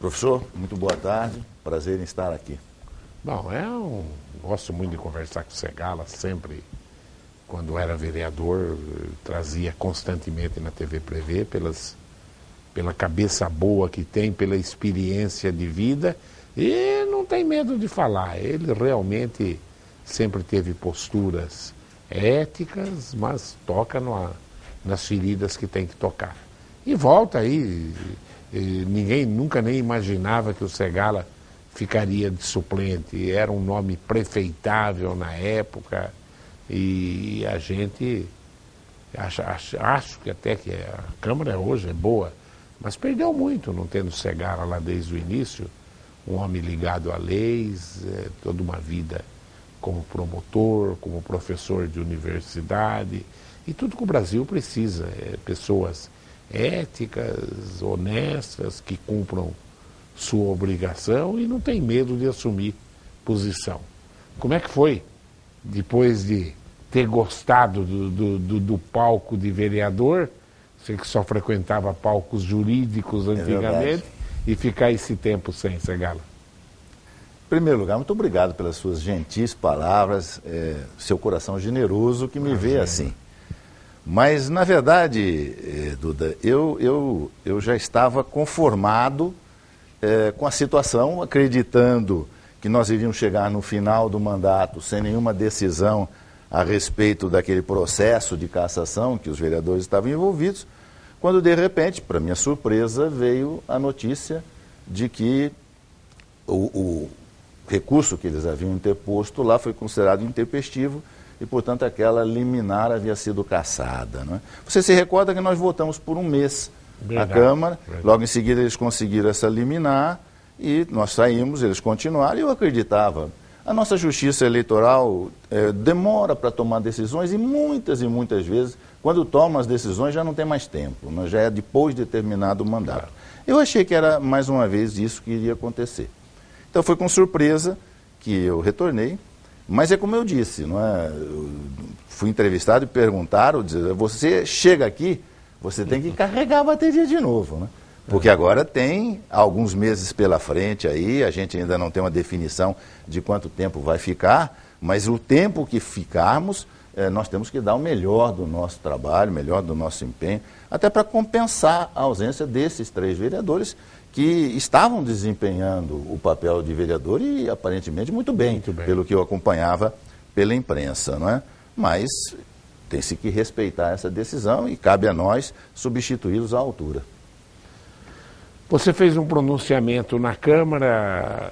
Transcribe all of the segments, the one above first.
Professor, muito boa tarde, prazer em estar aqui. Bom, gosto muito de conversar com o Segala, sempre, quando era vereador, trazia constantemente na TV Prevê, pela cabeça boa que tem, pela experiência de vida, e não tem medo de falar. Ele realmente sempre teve posturas éticas, mas toca nas feridas que tem que tocar. E volta aí, ninguém nunca nem imaginava que o Segala ficaria de suplente. Era um nome prefeitável na época e a gente acho que até que a Câmara hoje é boa, mas perdeu muito não tendo Segala lá desde o início, um homem ligado a leis, toda uma vida como promotor, como professor de universidade, e tudo que o Brasil precisa, pessoas éticas, honestas, que cumpram sua obrigação e não tem medo de assumir posição. Como é que foi, depois de ter gostado do palco de vereador, você que só frequentava palcos jurídicos antigamente, e ficar esse tempo sem, Segala? Em primeiro lugar, muito obrigado pelas suas gentis palavras, seu coração generoso que me vê assim. Mas, na verdade, Duda, eu já estava conformado com a situação, acreditando que nós iríamos chegar no final do mandato sem nenhuma decisão a respeito daquele processo de cassação que os vereadores estavam envolvidos, quando, de repente, para minha surpresa, veio a notícia de que o recurso que eles haviam interposto lá foi considerado intempestivo e, portanto, aquela liminar havia sido cassada. Não é? Você se recorda que nós votamos por um mês na Câmara, logo em seguida eles conseguiram essa liminar e nós saímos, eles continuaram, e eu acreditava. A nossa justiça eleitoral demora para tomar decisões e muitas vezes, quando toma as decisões, já não tem mais tempo, né? Já é depois de terminado o mandato. Eu achei que era mais uma vez isso que iria acontecer. Então foi com surpresa que eu retornei, mas é como eu disse, não é? Eu fui entrevistado e perguntaram, você chega aqui, você tem que carregar a bateria de novo, né? Porque agora tem alguns meses pela frente aí, a gente ainda não tem uma definição de quanto tempo vai ficar, mas o tempo que ficarmos, nós temos que dar o melhor do nosso trabalho, o melhor do nosso empenho, até para compensar a ausência desses 3 vereadores que estavam desempenhando o papel de vereador e aparentemente muito bem, pelo que eu acompanhava pela imprensa, não é? Mas tem-se que respeitar essa decisão e cabe a nós substituí-los à altura. Você fez um pronunciamento na Câmara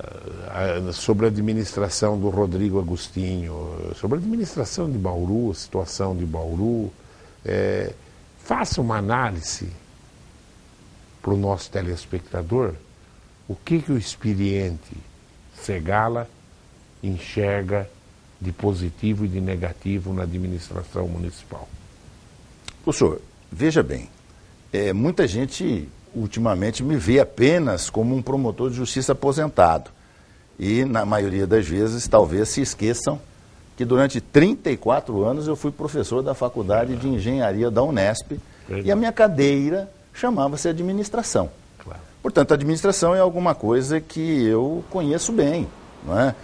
sobre a administração do Rodrigo Agostinho, sobre a administração de Bauru, a situação de Bauru. Faça uma análise para o nosso telespectador, o que o experiente Segala enxerga de positivo e de negativo na administração municipal. Professor, veja bem, muita gente ultimamente me vê apenas como um promotor de justiça aposentado. E, na maioria das vezes, talvez se esqueçam que durante 34 anos eu fui professor da Faculdade de Engenharia da Unesp e a minha cadeira chamava-se administração. Portanto, a administração é alguma coisa que eu conheço bem, não é?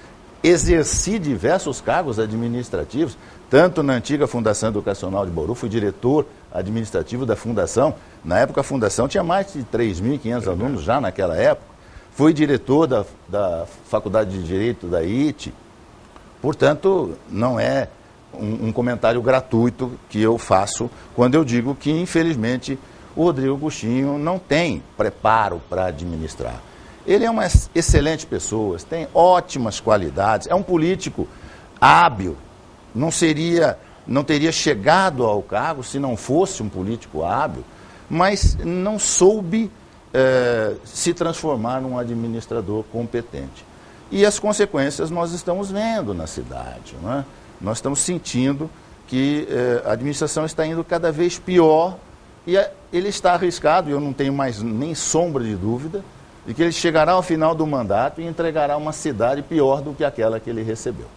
Exerci diversos cargos administrativos, tanto na antiga Fundação Educacional de Bauru, fui diretor administrativo da Fundação. Na época, a Fundação tinha mais de 3.500 alunos já naquela época. Fui diretor da Faculdade de Direito da IIT. Portanto, não é um comentário gratuito que eu faço quando eu digo que, infelizmente, o Rodrigo Agostinho não tem preparo para administrar. Ele é uma excelente pessoa, tem ótimas qualidades, é um político hábil, não teria chegado ao cargo se não fosse um político hábil, mas não soube se transformar num administrador competente. E as consequências nós estamos vendo na cidade, não é? Nós estamos sentindo que a administração está indo cada vez pior e ele está arriscado, e eu não tenho mais nem sombra de dúvida, de que ele chegará ao final do mandato e entregará uma cidade pior do que aquela que ele recebeu.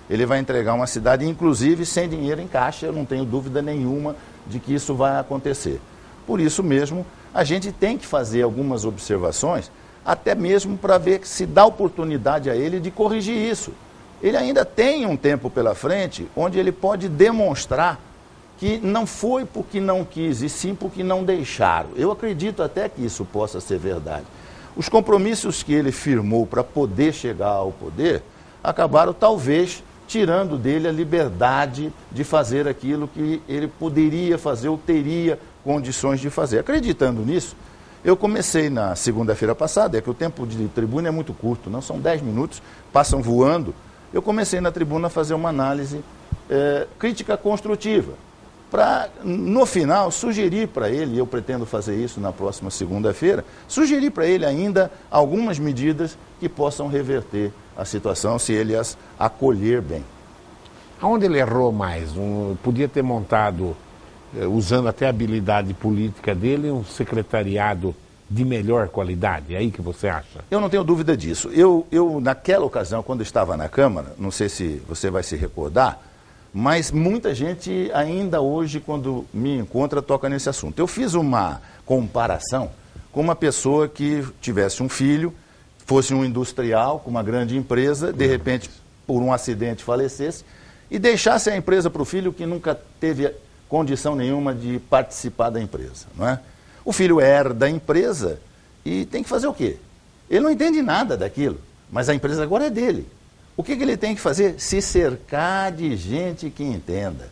Ele vai entregar uma cidade, inclusive, sem dinheiro em caixa, eu não tenho dúvida nenhuma de que isso vai acontecer. Por isso mesmo, a gente tem que fazer algumas observações até mesmo para ver se dá oportunidade a ele de corrigir isso. Ele ainda tem um tempo pela frente onde ele pode demonstrar que não foi porque não quis, e sim porque não deixaram. Eu acredito até que isso possa ser verdade. Os compromissos que ele firmou para poder chegar ao poder acabaram talvez tirando dele a liberdade de fazer aquilo que ele poderia fazer ou teria condições de fazer. Acreditando nisso, eu comecei na segunda-feira passada, é que o tempo de tribuna é muito curto, não são 10 minutos, passam voando. Eu comecei na tribuna a fazer uma análise crítica construtiva, para, no final, sugerir para ele, e eu pretendo fazer isso na próxima segunda-feira, sugerir para ele ainda algumas medidas que possam reverter a situação, se ele as acolher bem. Aonde ele errou mais? Podia ter montado, usando até a habilidade política dele, um secretariado de melhor qualidade, é aí que você acha? Eu não tenho dúvida disso. Eu naquela ocasião, quando estava na Câmara, não sei se você vai se recordar, mas muita gente ainda hoje, quando me encontra, toca nesse assunto. Eu fiz uma comparação com uma pessoa que tivesse um filho, fosse um industrial com uma grande empresa, de repente, por um acidente, falecesse, e deixasse a empresa para o filho que nunca teve condição nenhuma de participar da empresa, não é? O filho herda a empresa e tem que fazer o quê? Ele não entende nada daquilo, mas a empresa agora é dele. O que ele tem que fazer? Se cercar de gente que entenda.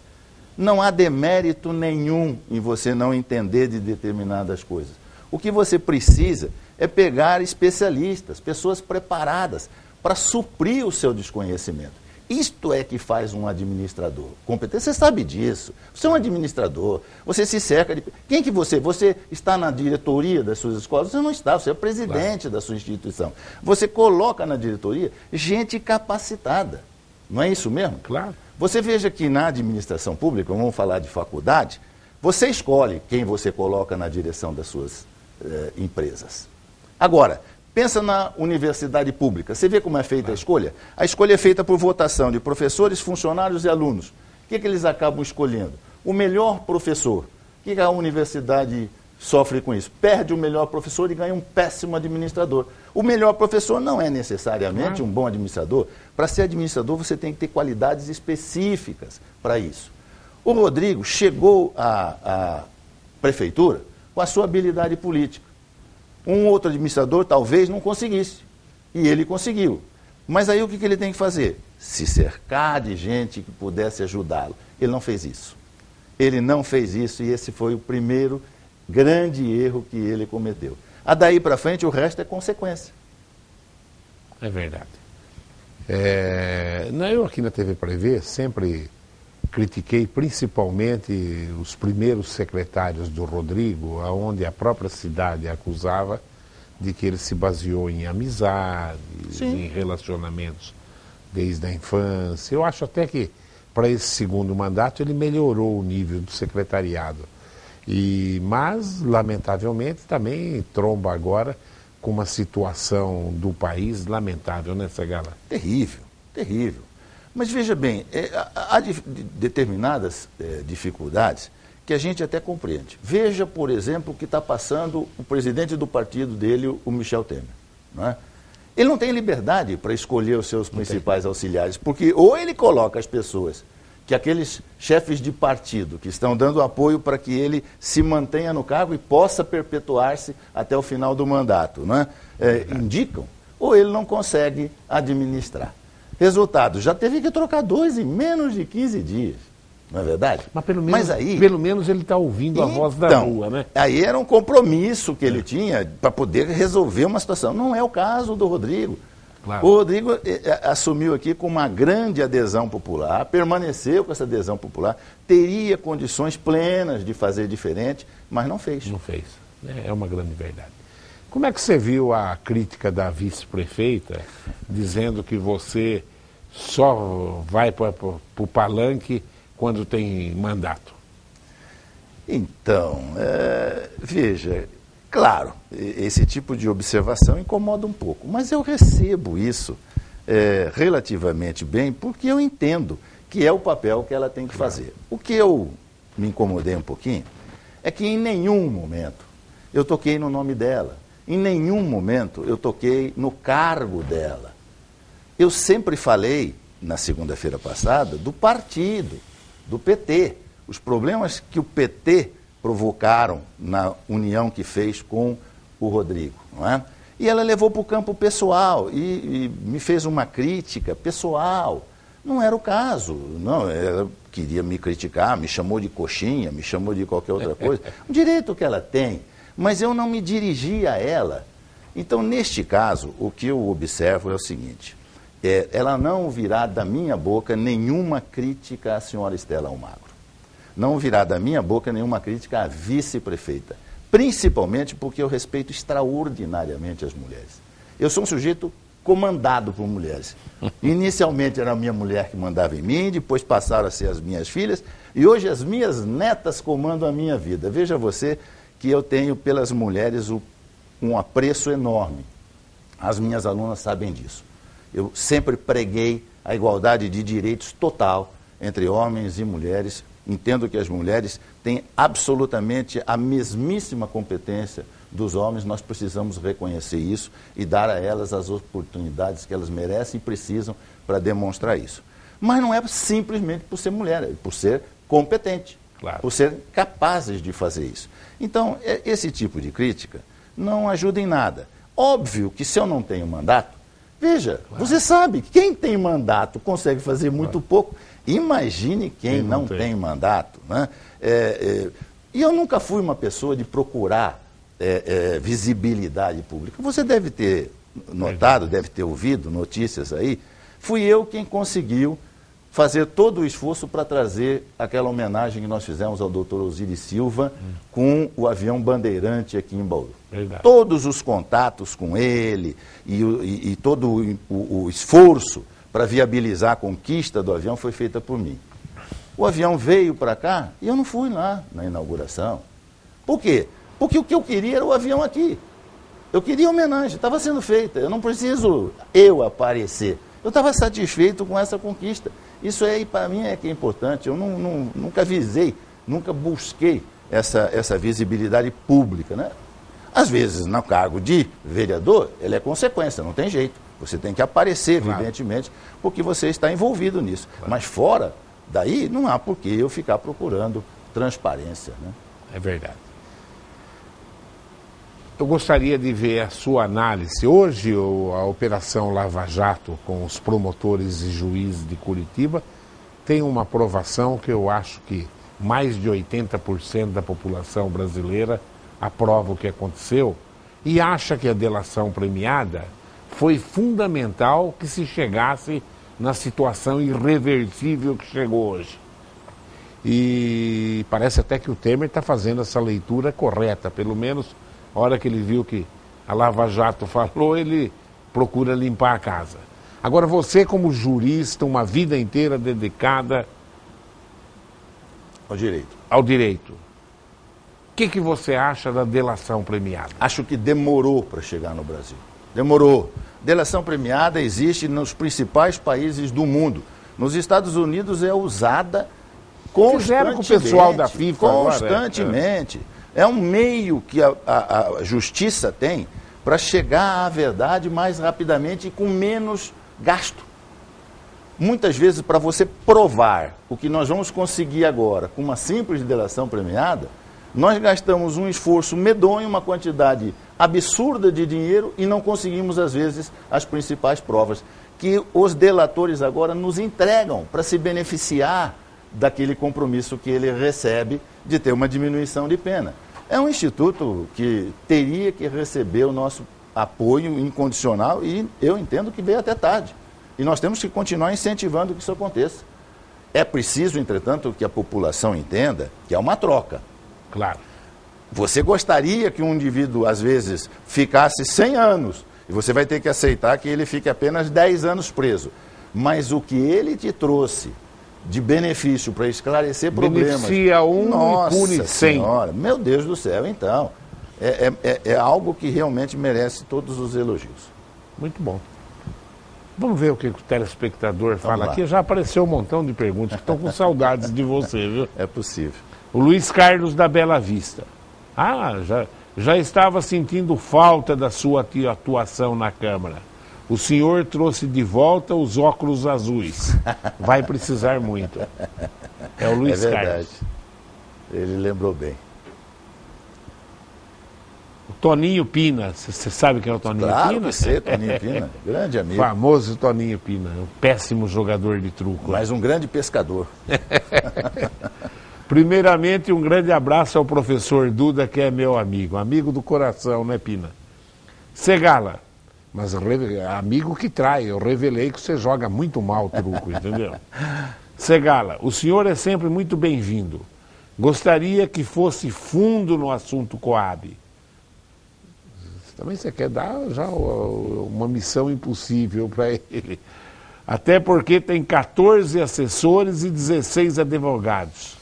Não há demérito nenhum em você não entender de determinadas coisas. O que você precisa é pegar especialistas, pessoas preparadas para suprir o seu desconhecimento. Isto é que faz um administrador competente. Você sabe disso. Você é um administrador. Você se cerca de... Quem que você? Você está na diretoria das suas escolas? Você não está. Você é presidente da sua instituição. Você coloca na diretoria gente capacitada. Não é isso mesmo? Claro. Você veja que na administração pública, vamos falar de faculdade, você escolhe quem você coloca na direção das suas empresas. Agora, pensa na universidade pública. Você vê como é feita a escolha? A escolha é feita por votação de professores, funcionários e alunos. O que eles acabam escolhendo? O melhor professor. O que a universidade sofre com isso? Perde o melhor professor e ganha um péssimo administrador. O melhor professor não é necessariamente um bom administrador. Para ser administrador, você tem que ter qualidades específicas para isso. O Rodrigo chegou à prefeitura com a sua habilidade política. Um outro administrador talvez não conseguisse, e ele conseguiu. Mas aí o que ele tem que fazer? Se cercar de gente que pudesse ajudá-lo. Ele não fez isso. Ele não fez isso, e esse foi o primeiro grande erro que ele cometeu. Daí para frente, o resto é consequência. É verdade. Eu aqui na TV Prevê sempre critiquei principalmente os primeiros secretários do Rodrigo, onde a própria cidade acusava de que ele se baseou em amizades, em relacionamentos desde a infância. Eu acho até que para esse segundo mandato ele melhorou o nível do secretariado. Mas, lamentavelmente, também tromba agora com uma situação do país lamentável, né, Segala? Terrível, terrível. Mas veja bem, há determinadas dificuldades que a gente até compreende. Veja, por exemplo, o que está passando o presidente do partido dele, o Michel Temer. Não é? Ele não tem liberdade para escolher os seus principais auxiliares, porque ou ele coloca as pessoas, que aqueles chefes de partido que estão dando apoio para que ele se mantenha no cargo e possa perpetuar-se até o final do mandato, não é? Indicam, ou ele não consegue administrar. Resultado, já teve que trocar 2 em menos de 15 dias, não é verdade? Mas pelo menos ele está ouvindo a voz da rua, né? Aí era um compromisso que ele tinha para poder resolver uma situação. Não é o caso do Rodrigo. Claro. O Rodrigo assumiu aqui com uma grande adesão popular, permaneceu com essa adesão popular, teria condições plenas de fazer diferente, mas não fez. Não fez. É uma grande verdade. Como é que você viu a crítica da vice-prefeita dizendo que você só vai para o palanque quando tem mandato? Então, veja, claro, esse tipo de observação incomoda um pouco, mas eu recebo isso relativamente bem porque eu entendo que é o papel que ela tem que fazer. O que eu me incomodei um pouquinho é que em nenhum momento eu toquei no nome dela. Em nenhum momento eu toquei no cargo dela. Eu sempre falei, na segunda-feira passada, do partido, do PT. Os problemas que o PT provocaram na união que fez com o Rodrigo, não é? E ela levou para o campo pessoal e me fez uma crítica pessoal. Não era o caso, não, ela queria me criticar, me chamou de coxinha, me chamou de qualquer outra coisa. Um direito que ela tem, mas eu não me dirigi a ela. Então, neste caso, o que eu observo é o seguinte, ela não virá da minha boca nenhuma crítica à senhora Estela Almagro. Não virá da minha boca nenhuma crítica à vice-prefeita. Principalmente porque eu respeito extraordinariamente as mulheres. Eu sou um sujeito comandado por mulheres. Inicialmente era a minha mulher que mandava em mim, depois passaram a ser as minhas filhas, e hoje as minhas netas comandam a minha vida. Veja você que eu tenho pelas mulheres um apreço enorme. As minhas alunas sabem disso. Eu sempre preguei a igualdade de direitos total entre homens e mulheres. Entendo que as mulheres têm absolutamente a mesmíssima competência dos homens, nós precisamos reconhecer isso e dar a elas as oportunidades que elas merecem e precisam para demonstrar isso. Mas não é simplesmente por ser mulher, é por ser competente, claro, por ser capazes de fazer isso. Então, esse tipo de crítica não ajuda em nada. Óbvio que se eu não tenho mandato, veja, claro, você sabe, quem tem mandato consegue fazer muito pouco. Imagine quem não tem mandato, né? E eu nunca fui uma pessoa de procurar visibilidade pública. Você deve ter notado, deve ter ouvido notícias aí. Fui eu quem conseguiu fazer todo o esforço para trazer aquela homenagem que nós fizemos ao doutor Osiris Silva com o avião Bandeirante aqui em Bauru. Verdade. Todos os contatos com ele e todo o esforço para viabilizar a conquista do avião foi feita por mim. O avião veio para cá e eu não fui lá na inauguração. Por quê? Porque o que eu queria era o avião aqui. Eu queria homenagem, estava sendo feita. Eu não preciso aparecer. Eu estava satisfeito com essa conquista. Isso aí, para mim, é que é importante. Eu nunca visei, nunca busquei essa visibilidade pública, né? Às vezes, no cargo de vereador, ele é consequência, não tem jeito. Você tem que aparecer, claro, evidentemente, porque você está envolvido nisso. Claro. Mas fora daí, não há por que eu ficar procurando transparência, né? É verdade. Eu gostaria de ver a sua análise. Hoje, a Operação Lava Jato, com os promotores e juízes de Curitiba, tem uma aprovação que eu acho que mais de 80% da população brasileira aprova o que aconteceu e acha que a delação premiada foi fundamental que se chegasse na situação irreversível que chegou hoje. E parece até que o Temer está fazendo essa leitura correta, pelo menos a hora que ele viu que a Lava Jato falou, ele procura limpar a casa. Agora você, como jurista, uma vida inteira dedicada ao direito, o que você acha da delação premiada? Acho que demorou para chegar no Brasil. Demorou. Delação premiada existe nos principais países do mundo. Nos Estados Unidos é usada constantemente. Fizeram com o pessoal da FIFA constantemente. É um meio que a justiça tem para chegar à verdade mais rapidamente e com menos gasto. Muitas vezes, para você provar o que nós vamos conseguir agora com uma simples delação premiada, nós gastamos um esforço medonho, uma quantidade absurda de dinheiro e não conseguimos, às vezes, as principais provas que os delatores agora nos entregam para se beneficiar daquele compromisso que ele recebe de ter uma diminuição de pena. É um instituto que teria que receber o nosso apoio incondicional e eu entendo que veio até tarde. E nós temos que continuar incentivando que isso aconteça. É preciso, entretanto, que a população entenda que é uma troca. Claro. Você gostaria que um indivíduo, às vezes, ficasse 100 anos, e você vai ter que aceitar que ele fique apenas 10 anos preso. Mas o que ele te trouxe de benefício para esclarecer problemas... Beneficia um e pune 100. Senhora, meu Deus do céu, então, é algo que realmente merece todos os elogios. Muito bom. Vamos ver o que o telespectador fala aqui. Já apareceu um montão de perguntas que estão com saudades de você, viu? É possível. O Luiz Carlos da Bela Vista. Já estava sentindo falta da sua atuação na Câmara. O senhor trouxe de volta os óculos azuis. Vai precisar muito. É o Luiz verdade. Carlos. Ele lembrou bem. O Toninho Pina. Você sabe quem é o Toninho Claro Pina? que sei, Toninho Pina. Grande amigo. Famoso Toninho Pina. Um péssimo jogador de truco. Mas um grande pescador. Primeiramente, um grande abraço ao professor Duda, que é meu amigo. Amigo do coração, né, Pina? Segala. Mas amigo que trai, eu revelei que você joga muito mal truco, entendeu? Segala, o senhor é sempre muito bem-vindo. Gostaria que fosse fundo no assunto Coab. Também você quer dar já uma missão impossível para ele. Até porque tem 14 assessores e 16 advogados.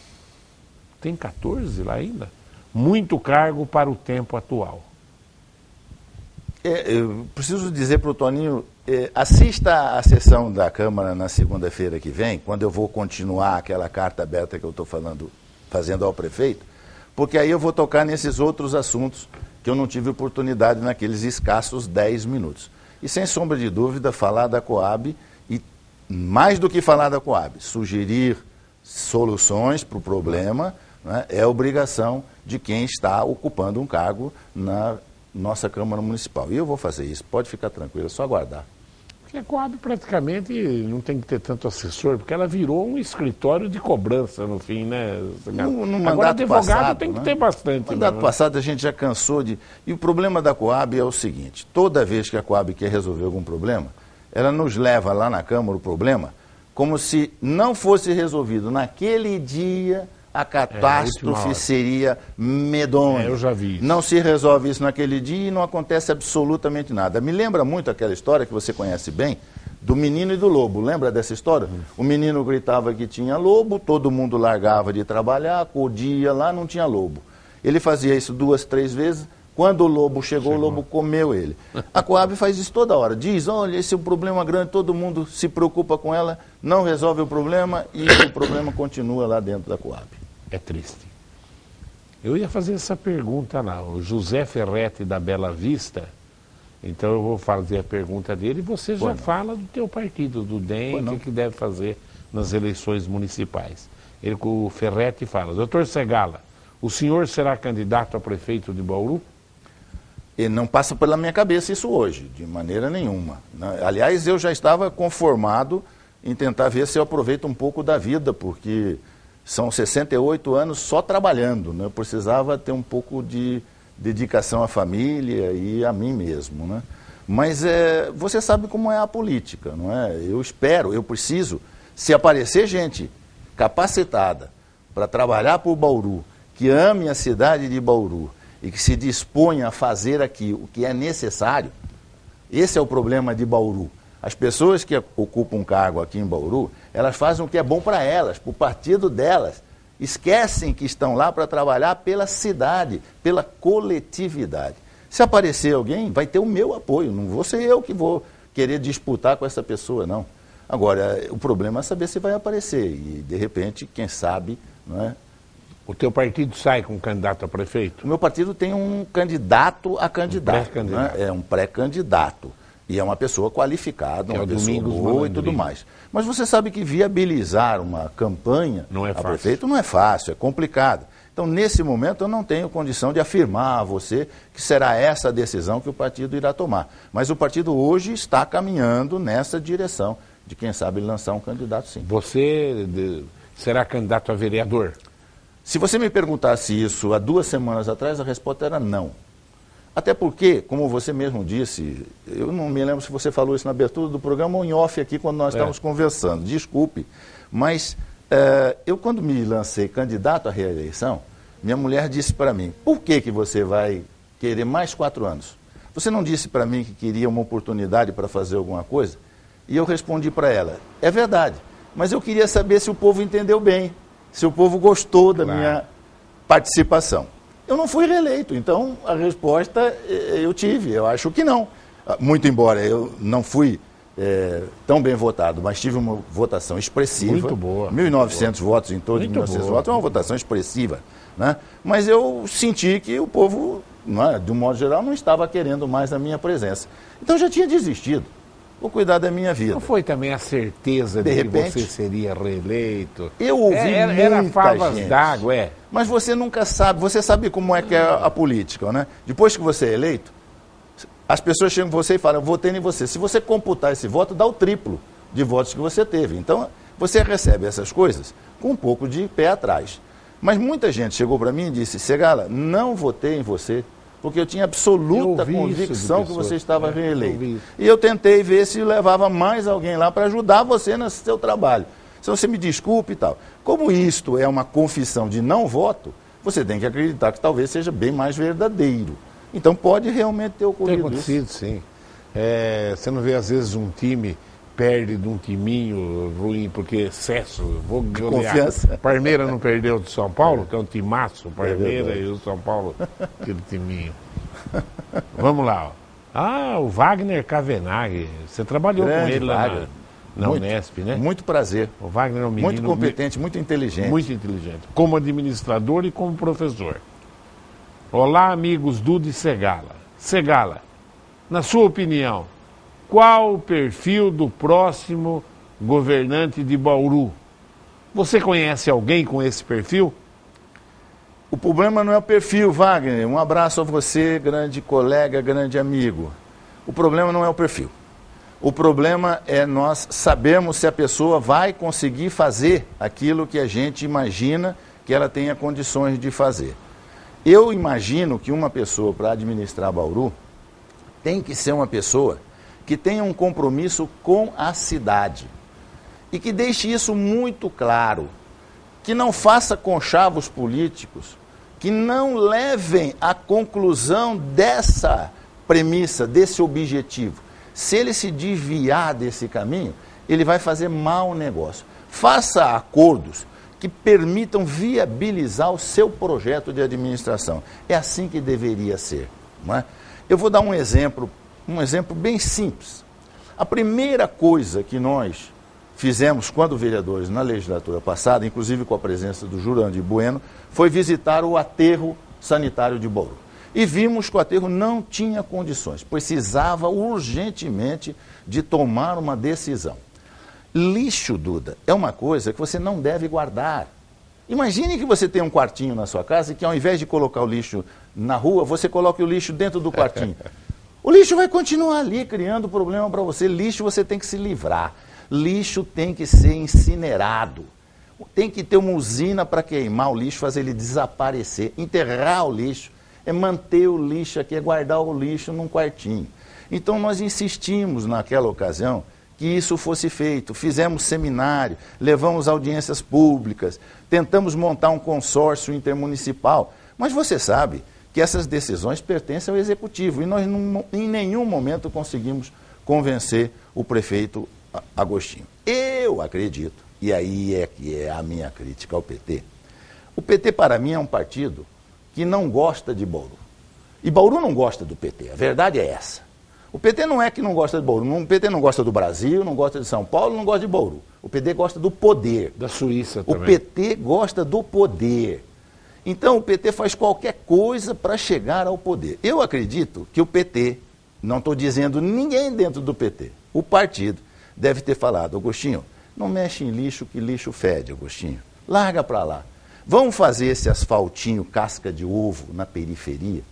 Tem 14 lá ainda? Muito cargo para o tempo atual. Eu preciso dizer para o Toninho, assista a sessão da Câmara na segunda-feira que vem, quando eu vou continuar aquela carta aberta que eu estou fazendo ao prefeito, porque aí eu vou tocar nesses outros assuntos que eu não tive oportunidade naqueles escassos 10 minutos. E sem sombra de dúvida, falar da Coab e, mais do que falar da Coab, sugerir soluções para o problema, né, é obrigação de quem está ocupando um cargo na nossa Câmara Municipal. E eu vou fazer isso, pode ficar tranquilo, é só aguardar. Porque a Coab praticamente não tem que ter tanto assessor, porque ela virou um escritório de cobrança no fim, né? No Agora, advogado passado, tem que né? ter bastante. No mandato passado a gente já cansou de... E o problema da Coab é o seguinte, toda vez que a Coab quer resolver algum problema, ela nos leva lá na Câmara o problema como se não fosse resolvido naquele dia... A catástrofe seria medonha. Eu já vi isso. Não se resolve isso naquele dia e não acontece absolutamente nada. Me lembra muito aquela história que você conhece bem, do menino e do lobo. Lembra dessa história? O menino gritava que tinha lobo, todo mundo largava de trabalhar, acudia lá, não tinha lobo. Ele fazia isso 2, 3 vezes. Quando o lobo chegou, o lobo comeu ele. A Coab faz isso toda hora. Diz, olha, esse é um problema grande, todo mundo se preocupa com ela, não resolve o problema e o problema continua lá dentro da Coab. É triste. Eu ia fazer essa pergunta lá. O José Ferretti da Bela Vista, então eu vou fazer a pergunta dele e você já fala do teu partido, do DEM, o que deve fazer nas eleições municipais. O Ferretti fala, doutor Segala, o senhor será candidato a prefeito de Bauru? E não passa pela minha cabeça isso hoje, de maneira nenhuma. Aliás, eu já estava conformado em tentar ver se eu aproveito um pouco da vida, porque são 68 anos só trabalhando, né? Eu precisava ter um pouco de dedicação à família e a mim mesmo, né? Mas você sabe como é a política, não é? Eu preciso, se aparecer gente capacitada para trabalhar por Bauru, que ame a cidade de Bauru e que se disponha a fazer aqui o que é necessário, esse é o problema de Bauru. As pessoas que ocupam um cargo aqui em Bauru, elas fazem o que é bom para elas, para o partido delas. Esquecem que estão lá para trabalhar pela cidade, pela coletividade. Se aparecer alguém, vai ter o meu apoio, não vou ser eu que vou querer disputar com essa pessoa, não. Agora, o problema é saber se vai aparecer e, de repente, quem sabe, não é? O teu partido sai com um candidato a prefeito? O meu partido tem um candidato a candidato, é um pré-candidato. E é uma pessoa qualificada, uma pessoa boa e tudo mais. Mas você sabe que viabilizar uma campanha a prefeito não é fácil, é complicado. Então, nesse momento, eu não tenho condição de afirmar a você que será essa a decisão que o partido irá tomar. Mas o partido hoje está caminhando nessa direção de, quem sabe, lançar um candidato, sim. Você será candidato a vereador? Se você me perguntasse isso há 2 semanas atrás, a resposta era não. Até porque, como você mesmo disse, eu não me lembro se você falou isso na abertura do programa ou em off aqui quando nós estávamos conversando, desculpe, mas eu quando me lancei candidato à reeleição, minha mulher disse para mim, por que você vai querer mais 4 anos? Você não disse para mim que queria uma oportunidade para fazer alguma coisa? E eu respondi para ela, é verdade, mas eu queria saber se o povo entendeu bem, se o povo gostou da minha participação. Eu não fui reeleito, então a resposta eu tive, eu acho que não. Muito embora eu não fui tão bem votado, mas tive uma votação expressiva. Muito boa. 1.900 votos, em torno de 1.900 votos, é uma votação expressiva. Né? Mas eu senti que o povo não é, de um modo geral, não estava querendo mais a minha presença. Então eu já tinha desistido. Vou cuidar da minha vida. Não foi também a certeza de que você seria reeleito? Eu ouvi era favas d'água, é. Mas você nunca sabe, você sabe como é que é a política, né? Depois que você é eleito, as pessoas chegam em você e falam, eu votei em você. Se você computar esse voto, dá o triplo de votos que você teve. Então, você recebe essas coisas com um pouco de pé atrás. Mas muita gente chegou para mim e disse, Segala, não votei em você, porque eu tinha absoluta convicção que você estava reeleito. E eu tentei ver se levava mais alguém lá para ajudar você no seu trabalho. Então você me desculpe e tal. Como isto é uma confissão de não voto, você tem que acreditar que talvez seja bem mais verdadeiro. Então pode realmente ter ocorrido isso. Tem acontecido, sim. Você não vê às vezes um time perde de um timinho ruim, porque excesso, vou confiança. Parmeira não perdeu do São Paulo, que é um timaço, Parmeira e o São Paulo, aquele timinho. Vamos lá. O Wagner Cavenaghi, você trabalhou com ele lá na Unesp, né? Muito prazer. O Wagner é um menino... Muito competente, muito inteligente. Muito inteligente, como administrador e como professor. Olá, amigos Duda e Segala. Segala, na sua opinião, qual o perfil do próximo governante de Bauru? Você conhece alguém com esse perfil? O problema não é o perfil, Wagner. Um abraço a você, grande colega, grande amigo. O problema não é o perfil. O problema é nós sabermos se a pessoa vai conseguir fazer aquilo que a gente imagina que ela tenha condições de fazer. Eu imagino que uma pessoa para administrar Bauru tem que ser uma pessoa que tenha um compromisso com a cidade e que deixe isso muito claro, que não faça conchavos políticos, que não levem à conclusão dessa premissa, desse objetivo. Se ele se desviar desse caminho, ele vai fazer mau negócio. Faça acordos que permitam viabilizar o seu projeto de administração. É assim que deveria ser, não é? Eu vou dar um exemplo bem simples. A primeira coisa que nós fizemos quando vereadores na legislatura passada, inclusive com a presença do Jurandir Bueno, foi visitar o aterro sanitário de Bauru. E vimos que o aterro não tinha condições, precisava urgentemente de tomar uma decisão. Lixo, Duda, é uma coisa que você não deve guardar. Imagine que você tem um quartinho na sua casa e que ao invés de colocar o lixo na rua, você coloque o lixo dentro do quartinho. O lixo vai continuar ali criando problema para você. Lixo você tem que se livrar. Lixo tem que ser incinerado. Tem que ter uma usina para queimar o lixo, fazer ele desaparecer. Enterrar o lixo é manter o lixo aqui, é guardar o lixo num quartinho. Então nós insistimos naquela ocasião que isso fosse feito. Fizemos seminário, levamos audiências públicas, tentamos montar um consórcio intermunicipal. Mas você sabe que essas decisões pertencem ao Executivo e nós em nenhum momento conseguimos convencer o prefeito Agostinho. Eu acredito, e aí é que é a minha crítica ao PT, o PT para mim é um partido que não gosta de Bauru. E Bauru não gosta do PT, a verdade é essa. O PT não é que não gosta de Bauru, o PT não gosta do Brasil, não gosta de São Paulo, não gosta de Bauru. O PT gosta do poder. Da Suíça também. O PT gosta do poder. Então o PT faz qualquer coisa para chegar ao poder. Eu acredito que o PT, não estou dizendo ninguém dentro do PT, o partido deve ter falado, Agostinho, não mexe em lixo que lixo fede, Agostinho. Larga para lá. Vamos fazer esse asfaltinho casca de ovo na periferia,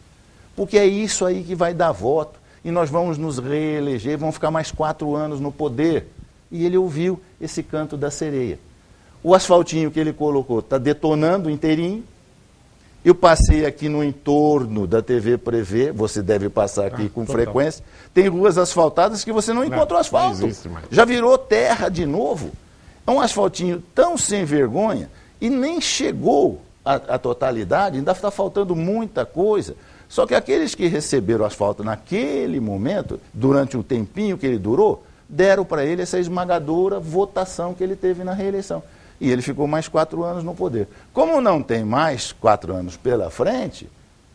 porque é isso aí que vai dar voto. E nós vamos nos reeleger, vamos ficar mais 4 anos no poder. E ele ouviu esse canto da sereia. O asfaltinho que ele colocou está detonando inteirinho. Eu passei aqui no entorno da TV Prevê, você deve passar aqui com frequência. Tem ruas asfaltadas que você não encontra o asfalto. Não existe mais. Já virou terra de novo. É um asfaltinho tão sem vergonha e nem chegou à totalidade, ainda está faltando muita coisa. Só que aqueles que receberam o asfalto naquele momento, durante o tempinho que ele durou, deram para ele essa esmagadora votação que ele teve na reeleição. E ele ficou mais 4 anos no poder. Como não tem mais 4 anos pela frente,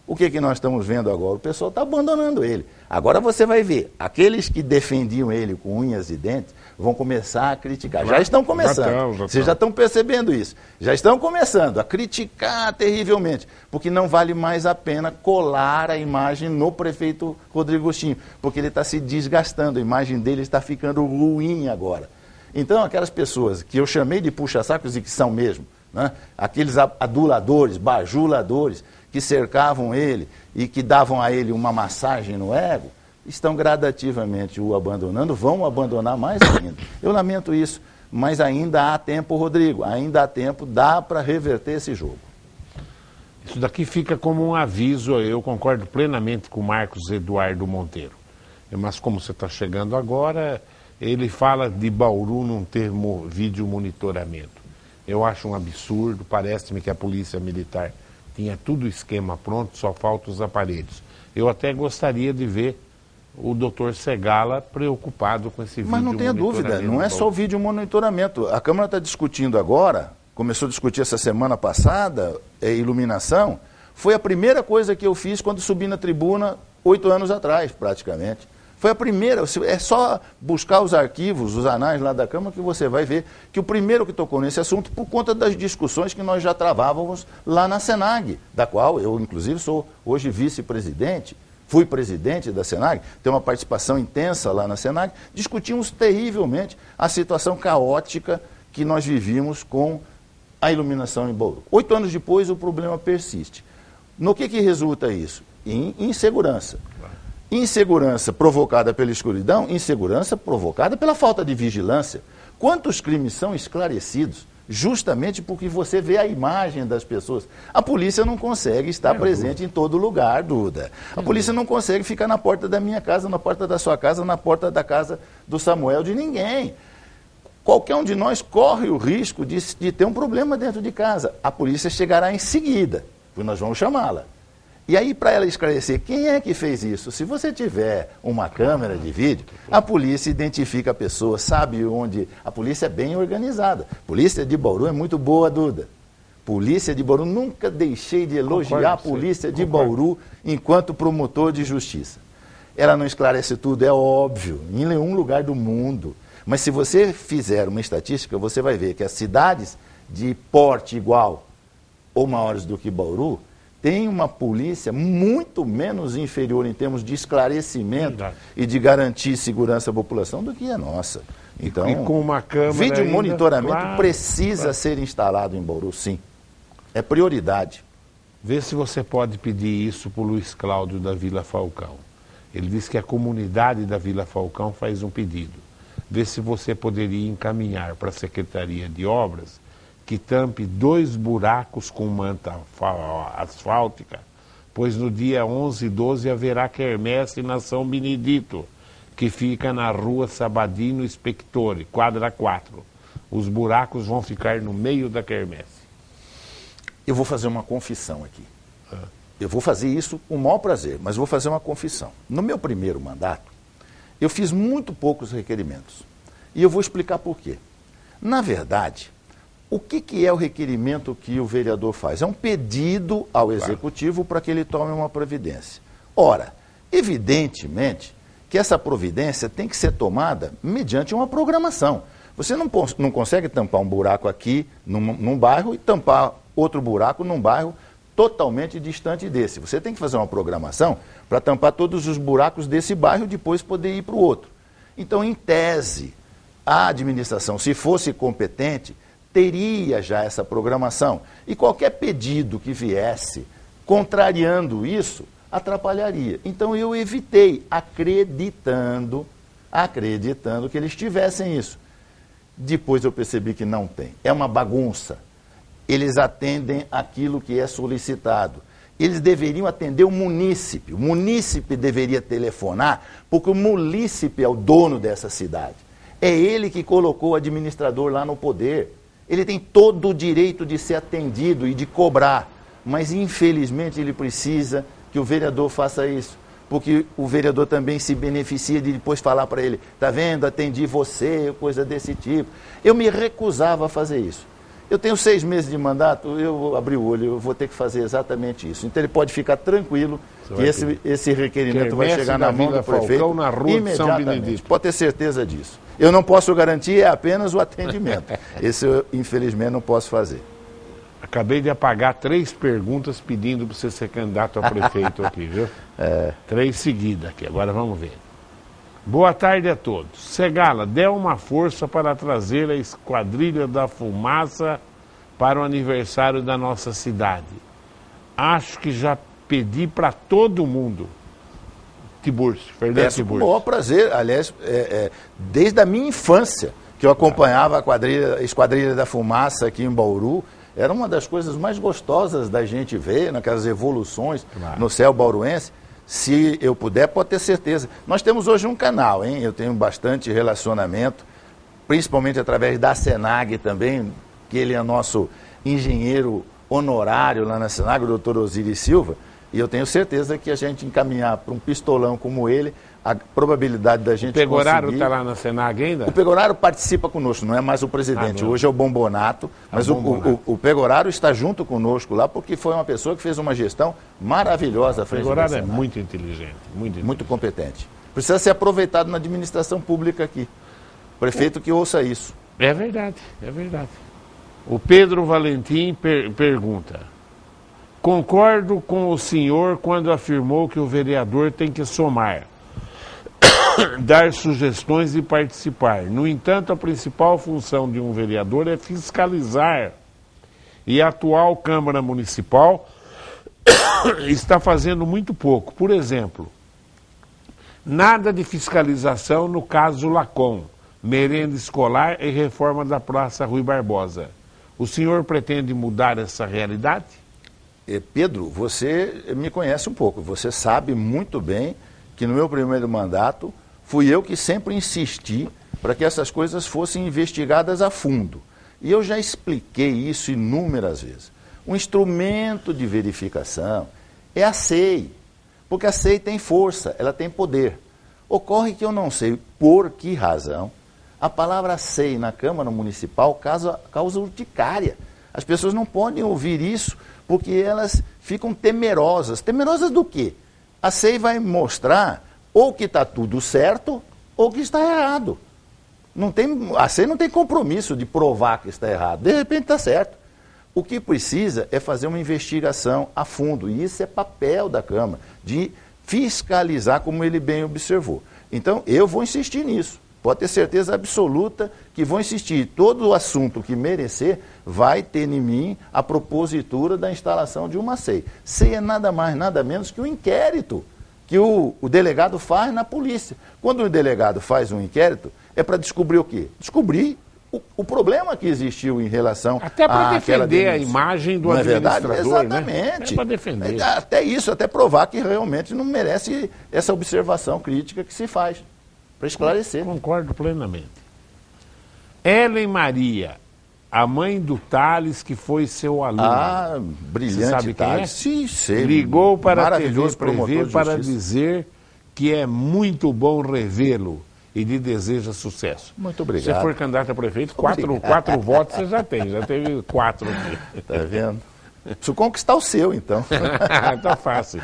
O que nós estamos vendo agora? O pessoal está abandonando ele. Agora você vai ver, aqueles que defendiam ele com unhas e dentes vão começar a criticar. Já estão começando. Vocês já estão percebendo isso. Já estão começando a criticar terrivelmente, porque não vale mais a pena colar a imagem no prefeito Rodrigo Agostinho, porque ele está se desgastando, a imagem dele está ficando ruim agora. Então, aquelas pessoas que eu chamei de puxa-sacos e que são mesmo, né? Aqueles aduladores, bajuladores, que cercavam ele e que davam a ele uma massagem no ego, estão gradativamente o abandonando, vão abandonar mais ainda. Eu lamento isso, mas ainda há tempo, Rodrigo, ainda há tempo, dá para reverter esse jogo. Isso daqui fica como um aviso, eu concordo plenamente com o Marcos Eduardo Monteiro. Mas como você está chegando agora, ele fala de Bauru num termo vídeo monitoramento. Eu acho um absurdo, parece-me que a polícia militar tinha tudo o esquema pronto, só falta os aparelhos. Eu até gostaria de ver o doutor Segala preocupado com esse vídeo monitoramento. Mas não tenha dúvida, não é só o vídeo monitoramento. A Câmara está discutindo agora, começou a discutir essa semana passada, iluminação. Foi a primeira coisa que eu fiz quando subi na tribuna 8 anos atrás, praticamente. Foi a primeira, é só buscar os arquivos, os anais lá da Câmara, que você vai ver que o primeiro que tocou nesse assunto, por conta das discussões que nós já travávamos lá na Senag, da qual eu, inclusive, sou hoje vice-presidente, fui presidente da Senag, tenho uma participação intensa lá na Senag, discutimos terrivelmente a situação caótica que nós vivíamos com a iluminação em Bauru. 8 anos depois, o problema persiste. No que resulta isso? Em insegurança. Insegurança provocada pela escuridão, insegurança provocada pela falta de vigilância. Quantos crimes são esclarecidos justamente porque você vê a imagem das pessoas? A polícia não consegue estar presente em todo lugar, Duda. A polícia não consegue ficar na porta da minha casa, na porta da sua casa, na porta da casa do Samuel, de ninguém. Qualquer um de nós corre o risco de ter um problema dentro de casa. A polícia chegará em seguida, porque nós vamos chamá-la. E aí, para ela esclarecer quem é que fez isso, se você tiver uma câmera de vídeo, a polícia identifica a pessoa, sabe onde. A polícia é bem organizada. A polícia de Bauru é muito boa, Duda. Polícia de Bauru, nunca deixei de elogiar a polícia de Bauru enquanto promotor de justiça. Ela não esclarece tudo, é óbvio, em nenhum lugar do mundo. Mas se você fizer uma estatística, você vai ver que as cidades de porte igual ou maiores do que Bauru tem uma polícia muito menos inferior em termos de esclarecimento e de garantir segurança à população do que a nossa. Então, e com uma câmera vídeo ainda, monitoramento precisa ser instalado em Bauru, sim. É prioridade. Vê se você pode pedir isso para o Luiz Cláudio da Vila Falcão. Ele disse que a comunidade da Vila Falcão faz um pedido. Vê se você poderia encaminhar para a Secretaria de Obras que tampe 2 buracos com manta asfáltica, pois no dia 11 e 12 haverá quermesse na São Benedito, que fica na rua Sabadino Spectore, quadra 4. Os buracos vão ficar no meio da quermesse. Eu vou fazer uma confissão aqui. Eu vou fazer isso com o maior prazer, mas vou fazer uma confissão. No meu primeiro mandato, eu fiz muito poucos requerimentos. E eu vou explicar por quê. Na verdade, o que é o requerimento que o vereador faz? É um pedido ao executivo para que ele tome uma providência. Ora, evidentemente que essa providência tem que ser tomada mediante uma programação. Você não consegue tampar um buraco aqui num bairro e tampar outro buraco num bairro totalmente distante desse. Você tem que fazer uma programação para tampar todos os buracos desse bairro e depois poder ir para o outro. Então, em tese, a administração, se fosse competente, teria já essa programação. E qualquer pedido que viesse contrariando isso, atrapalharia. Então eu evitei, acreditando que eles tivessem isso. Depois eu percebi que não tem. É uma bagunça. Eles atendem aquilo que é solicitado. Eles deveriam atender o munícipe. O munícipe deveria telefonar, porque o munícipe é o dono dessa cidade. É ele que colocou o administrador lá no poder. Ele tem todo o direito de ser atendido e de cobrar, mas infelizmente ele precisa que o vereador faça isso, porque o vereador também se beneficia de depois falar para ele, tá vendo, atendi você, coisa desse tipo. Eu me recusava a fazer isso. Eu tenho 6 meses de mandato, eu vou abrir o olho, eu vou ter que fazer exatamente isso. Então ele pode ficar tranquilo que esse requerimento vai chegar na mão do prefeito na rua imediatamente. Pode ter certeza disso. Eu não posso garantir, é apenas o atendimento. Esse eu, infelizmente, não posso fazer. Acabei de apagar 3 perguntas pedindo para você ser candidato a prefeito aqui, viu? 3 seguidas aqui, agora vamos ver. Boa tarde a todos. Segala, dê uma força para trazer a Esquadrilha da Fumaça para o aniversário da nossa cidade. Acho que já pedi para todo mundo. Tiburcio, Fernando Tiburcio. Com o maior prazer, aliás, desde a minha infância, que eu acompanhava a Esquadrilha da Fumaça aqui em Bauru, era uma das coisas mais gostosas da gente ver, naquelas evoluções no céu bauruense. Se eu puder, pode ter certeza. Nós temos hoje um canal, hein? Eu tenho bastante relacionamento, principalmente através da Senag também, que ele é nosso engenheiro honorário lá na Senag, o doutor Osiris Silva, e eu tenho certeza que a gente encaminhar para um pistolão como ele, a probabilidade da gente conseguir... O Pegoraro está lá na Senag ainda? O Pegoraro participa conosco, não é mais o presidente. Hoje é o Bombonato, mas o Pegoraro está junto conosco lá porque foi uma pessoa que fez uma gestão maravilhosa à frente da Senag. O Pegoraro é muito inteligente. Muito competente. Precisa ser aproveitado na administração pública aqui. Prefeito que ouça isso. É verdade, é verdade. O Pedro Valentim pergunta: concordo com o senhor quando afirmou que o vereador tem que somar, dar sugestões e participar. No entanto, a principal função de um vereador é fiscalizar. E a atual Câmara Municipal está fazendo muito pouco. Por exemplo, nada de fiscalização no caso Lacom, merenda escolar e reforma da Praça Rui Barbosa. O senhor pretende mudar essa realidade? Pedro, você me conhece um pouco. Você sabe muito bem que no meu primeiro mandato fui eu que sempre insisti para que essas coisas fossem investigadas a fundo. E eu já expliquei isso inúmeras vezes. Um instrumento de verificação é a SEI, porque a SEI tem força, ela tem poder. Ocorre que eu não sei por que razão a palavra SEI na Câmara Municipal causa urticária. As pessoas não podem ouvir isso porque elas ficam temerosas. Temerosas do quê? A SEI vai mostrar ou que está tudo certo ou que está errado. A SEI não tem compromisso de provar que está errado. De repente está certo. O que precisa é fazer uma investigação a fundo. E isso é papel da Câmara, de fiscalizar, como ele bem observou. Então, eu vou insistir nisso. Pode ter certeza absoluta que vou insistir. Todo o assunto que merecer vai ter em mim a propositura da instalação de uma SEI. SEI é nada mais, nada menos que um inquérito que o delegado faz na polícia. Quando o delegado faz um inquérito, é para descobrir o quê? Descobrir o problema que existiu em relação até para defender a imagem do administrador, é exatamente. É para defender. Até isso, até provar que realmente não merece essa observação crítica que se faz. Para esclarecer. Concordo plenamente. Ellen Maria, a mãe do Thales, que foi seu aluno. Ah, brilhante. Você sabe quem Thales. é? Sim, sei. Ligou para a TV promotor Prevê de para justiça. dizer que é muito bom revê-lo e lhe deseja sucesso. Muito obrigado. Se for candidato a prefeito, quatro votos você já tem. Já teve 4 aqui. Está vendo? Preciso conquistar o seu, então. Tá fácil.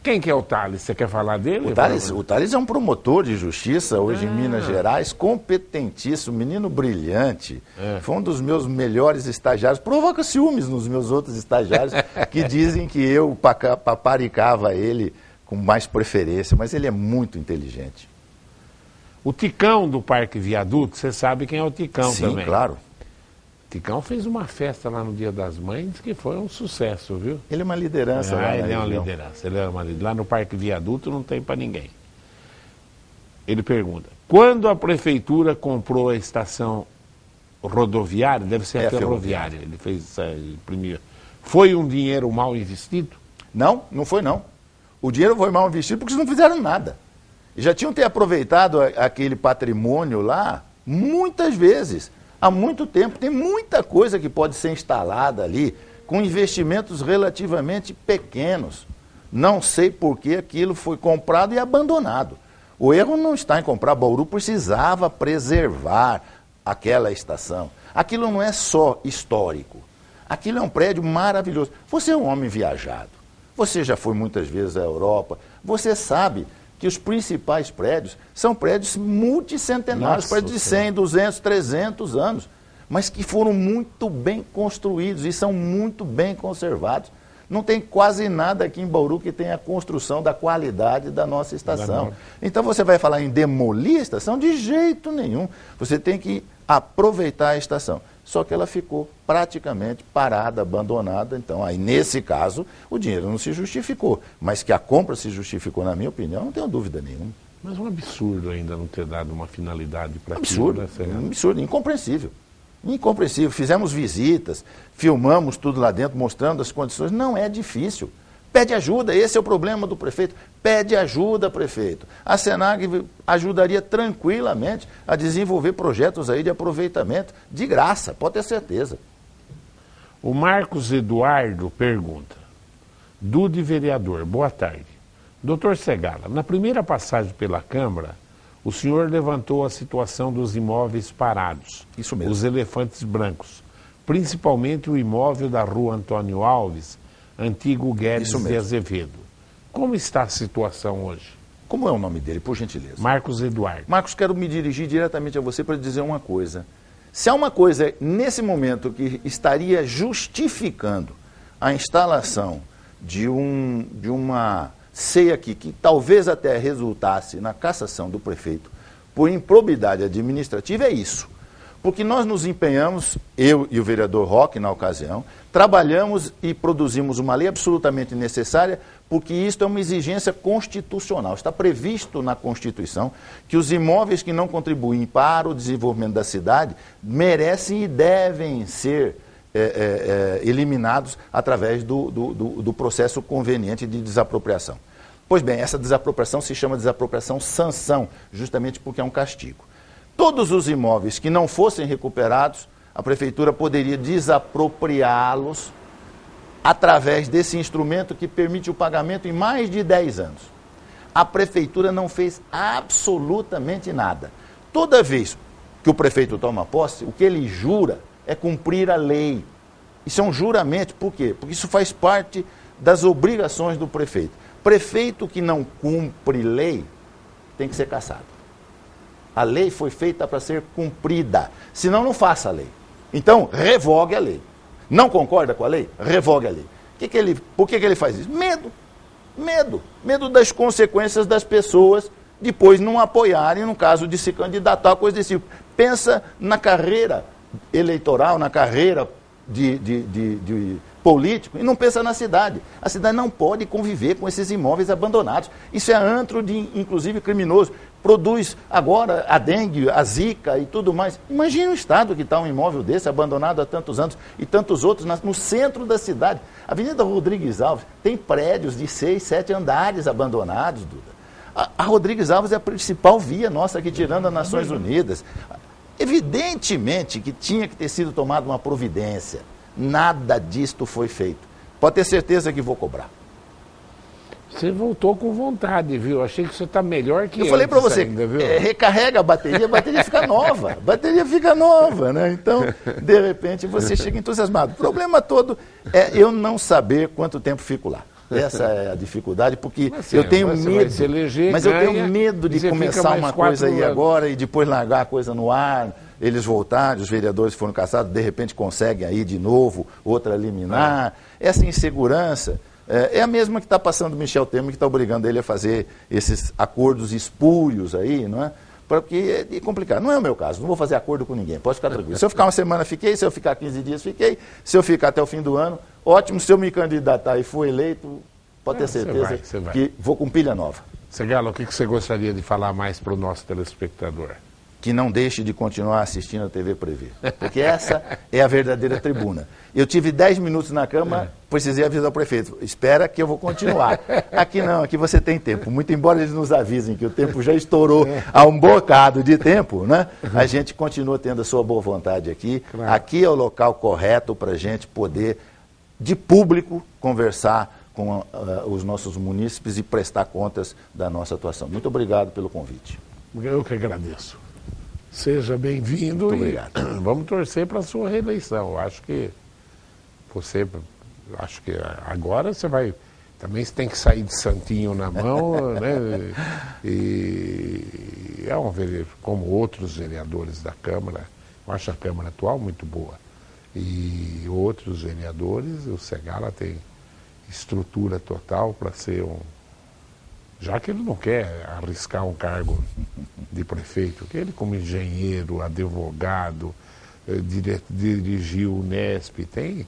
Quem que é o Thales? Você quer falar dele? O Thales é um promotor de justiça hoje em Minas Gerais, competentíssimo, menino brilhante. Foi um dos meus melhores estagiários. Provoca ciúmes nos meus outros estagiários que dizem que eu paparicava ele com mais preferência, mas ele é muito inteligente. O Ticão do Parque Viaduto, você sabe quem é o Ticão também. Sim, claro. Ticão fez uma festa lá no Dia das Mães que foi um sucesso, viu? Ele é uma liderança lá. Ele é uma liderança. Lá no Parque Viaduto não tem para ninguém. Ele pergunta: quando a prefeitura comprou a estação rodoviária, deve ser a ferroviária, ele fez imprimiu. Foi um dinheiro mal investido? Não foi não. O dinheiro foi mal investido porque eles não fizeram nada. Já tinham ter aproveitado aquele patrimônio lá muitas vezes. Há muito tempo, tem muita coisa que pode ser instalada ali, com investimentos relativamente pequenos. Não sei por que aquilo foi comprado e abandonado. O erro não está em comprar. Bauru precisava preservar aquela estação. Aquilo não é só histórico. Aquilo é um prédio maravilhoso. Você é um homem viajado. Você já foi muitas vezes à Europa. Você sabe que os principais prédios são prédios multicentenários, prédios de 100, 200, 300 anos, mas que foram muito bem construídos e são muito bem conservados. Não tem quase nada aqui em Bauru que tenha a construção da qualidade da nossa estação. Então você vai falar em demolir a estação? De jeito nenhum. Você tem que aproveitar a estação. Só que ela ficou praticamente parada, abandonada. Então, aí nesse caso, o dinheiro não se justificou. Mas que a compra se justificou, na minha opinião, não tenho dúvida nenhuma. Mas um absurdo ainda não ter dado uma finalidade para absurdo, aquilo, né? Um absurdo, incompreensível. Incompreensível. Fizemos visitas, filmamos tudo lá dentro, mostrando as condições. Não é difícil. Pede ajuda, esse é o problema do prefeito. Pede ajuda, prefeito. A Senag ajudaria tranquilamente a desenvolver projetos aí de aproveitamento de graça, pode ter certeza. O Marcos Eduardo pergunta: Dude vereador, boa tarde. Doutor Segala, na primeira passagem pela Câmara, o senhor levantou a situação dos imóveis parados. Isso mesmo. Os elefantes brancos. Principalmente o imóvel da rua Antônio Alves, antigo Guedes de Azevedo. Como está a situação hoje? Como é o nome dele, por gentileza? Marcos Eduardo. Marcos, quero me dirigir diretamente a você para dizer uma coisa. Se há uma coisa nesse momento que estaria justificando a instalação de uma ceia aqui, que talvez até resultasse na cassação do prefeito por improbidade administrativa, é isso. Porque nós nos empenhamos, eu e o vereador Roque, na ocasião, trabalhamos e produzimos uma lei absolutamente necessária, porque isto é uma exigência constitucional. Está previsto na Constituição que os imóveis que não contribuem para o desenvolvimento da cidade merecem e devem ser eliminados através do processo conveniente de desapropriação. Pois bem, essa desapropriação se chama desapropriação sanção, justamente porque é um castigo. Todos os imóveis que não fossem recuperados, a prefeitura poderia desapropriá-los através desse instrumento que permite o pagamento em mais de 10 anos. A prefeitura não fez absolutamente nada. Toda vez que o prefeito toma posse, o que ele jura é cumprir a lei. Isso é um juramento, por quê? Porque isso faz parte das obrigações do prefeito. Prefeito que não cumpre lei tem que ser cassado. A lei foi feita para ser cumprida, senão não faça a lei. Então, revogue a lei. Não concorda com a lei? Revogue a lei. Por que ele faz isso? Medo. Medo. Medo das consequências das pessoas depois não apoiarem no caso de se candidatar, coisa desse tipo. Pensa na carreira eleitoral, na carreira de político, e não pensa na cidade. A cidade não pode conviver com esses imóveis abandonados. Isso é antro de, inclusive, criminoso. Produz agora a dengue, a zika e tudo mais. Imagina o estado que está um imóvel desse, abandonado há tantos anos, e tantos outros no centro da cidade. A Avenida Rodrigues Alves tem prédios de 6, 7 andares abandonados, Duda. A Rodrigues Alves é a principal via nossa aqui, tirando as Nações Unidas. Evidentemente que tinha que ter sido tomada uma providência. Nada disto foi feito. Pode ter certeza que vou cobrar. Você voltou com vontade, viu? Achei que você está melhor que eu falei para você, ainda, viu? Recarrega a bateria fica nova. A bateria fica nova, né? Então, de repente, você chega entusiasmado. O problema todo é eu não saber quanto tempo fico lá. Essa é a dificuldade, porque eu tenho medo. Mas eu tenho medo de começar uma coisa aí agora e depois largar a coisa no ar, eles voltarem, os vereadores que foram caçados, de repente conseguem aí de novo outra liminar. Essa insegurança é a mesma que está passando o Michel Temer, que está obrigando ele a fazer esses acordos espúrios aí, não é? Porque é complicado. Não é o meu caso, não vou fazer acordo com ninguém, pode ficar tranquilo. Se eu ficar uma semana, fiquei, se eu ficar 15 dias, fiquei, se eu ficar até o fim do ano, ótimo, se eu me candidatar e for eleito, pode ter certeza que vou com pilha nova. Segala, o que você gostaria de falar mais para o nosso telespectador? Que não deixe de continuar assistindo a TV Prevê, porque essa é a verdadeira tribuna. Eu tive 10 minutos na cama, precisei avisar o prefeito, espera que eu vou continuar. Aqui não, aqui você tem tempo, muito embora eles nos avisem que o tempo já estourou há um bocado de tempo, né? A gente continua tendo a sua boa vontade aqui. Claro. Aqui é o local correto para a gente poder, de público, conversar com os nossos munícipes e prestar contas da nossa atuação. Muito obrigado pelo convite. Eu que agradeço. Seja bem-vindo. Muito obrigado. Vamos torcer para a sua reeleição. Eu acho que agora você vai. Também você tem que sair de santinho na mão, né? E é um vereador, como outros vereadores da Câmara, eu acho a Câmara atual muito boa. E outros vereadores, o Segala tem estrutura total para ser um. Já que ele não quer arriscar um cargo de prefeito, que ele como engenheiro, advogado, dirigiu o Unesp, tem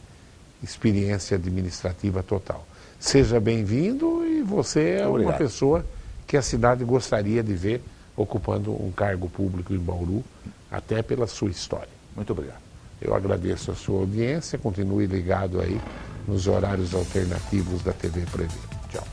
experiência administrativa total. Seja bem-vindo e você é uma pessoa que a cidade gostaria de ver ocupando um cargo público em Bauru, até pela sua história. Muito obrigado. Eu agradeço a sua audiência, continue ligado aí nos horários alternativos da TV Prevê. Tchau.